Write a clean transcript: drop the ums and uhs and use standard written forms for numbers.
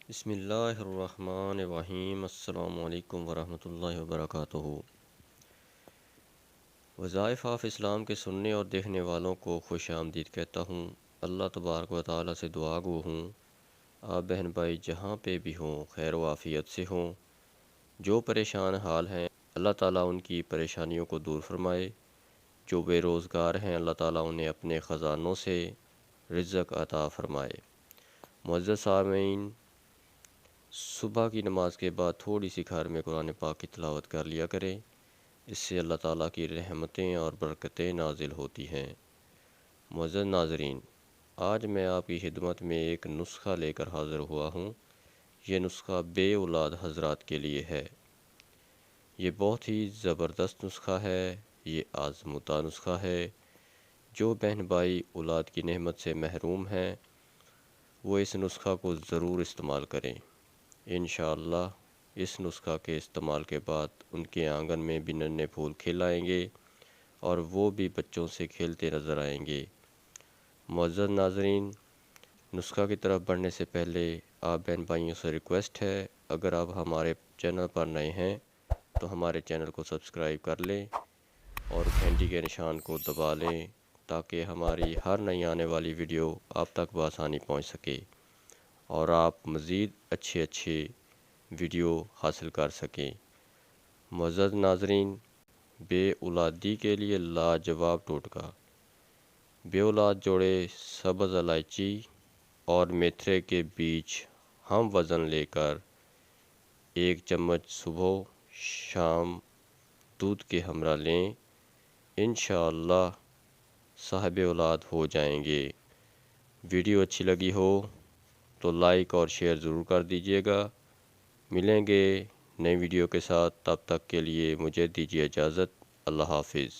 بسم اللہ الرحمن الرحیم۔ السلام علیکم ورحمۃ اللہ وبرکاتہ۔ وظائف آف اسلام کے سننے اور دیکھنے والوں کو خوش آمدید کہتا ہوں۔ اللہ تبارک و تعالیٰ سے دعا گو ہوں آپ بہن بھائی جہاں پہ بھی ہوں خیر و عافیت سے ہوں۔ جو پریشان حال ہیں اللہ تعالیٰ ان کی پریشانیوں کو دور فرمائے۔ جو بے روزگار ہیں اللہ تعالیٰ انہیں اپنے خزانوں سے رزق عطا فرمائے۔ معزز سامعین، صبح کی نماز کے بعد تھوڑی سی گھر میں قرآن پاک کی تلاوت کر لیا کریں، اس سے اللہ تعالیٰ کی رحمتیں اور برکتیں نازل ہوتی ہیں۔ معزز ناظرین، آج میں آپ کی خدمت میں ایک نسخہ لے کر حاضر ہوا ہوں۔ یہ نسخہ بے اولاد حضرات کے لیے ہے۔ یہ بہت ہی زبردست نسخہ ہے، یہ آزمودہ نسخہ ہے۔ جو بہن بھائی اولاد کی نعمت سے محروم ہیں وہ اس نسخہ کو ضرور استعمال کریں۔ انشاءاللہ اس نسخہ کے استعمال کے بعد ان کے آنگن میں بھی ننے پھول کھل آئیں گے اور وہ بھی بچوں سے کھیلتے نظر آئیں گے۔ معزز ناظرین، نسخہ کی طرف بڑھنے سے پہلے آپ بہن بھائیوں سے ریکویسٹ ہے، اگر آپ ہمارے چینل پر نئے ہیں تو ہمارے چینل کو سبسکرائب کر لیں اور گھنٹی کے نشان کو دبا لیں تاکہ ہماری ہر نئی آنے والی ویڈیو آپ تک بآسانی پہنچ سکے اور آپ مزید اچھے ویڈیو حاصل کر سکیں۔ معزز ناظرین، بے اولادی کے لیے لاجواب ٹوٹکا۔ بے اولاد جوڑے سبز الائچی اور میتھرے کے بیج ہم وزن لے کر 1 چمچ صبح شام دودھ کے ہمراہ لیں، انشاءاللہ صاحب اولاد ہو جائیں گے۔ ویڈیو اچھی لگی ہو تو لائک اور شیئر ضرور کر دیجیے گا۔ ملیں گے نئی ویڈیو کے ساتھ، تب تک کے لیے مجھے دیجیے اجازت۔ اللہ حافظ۔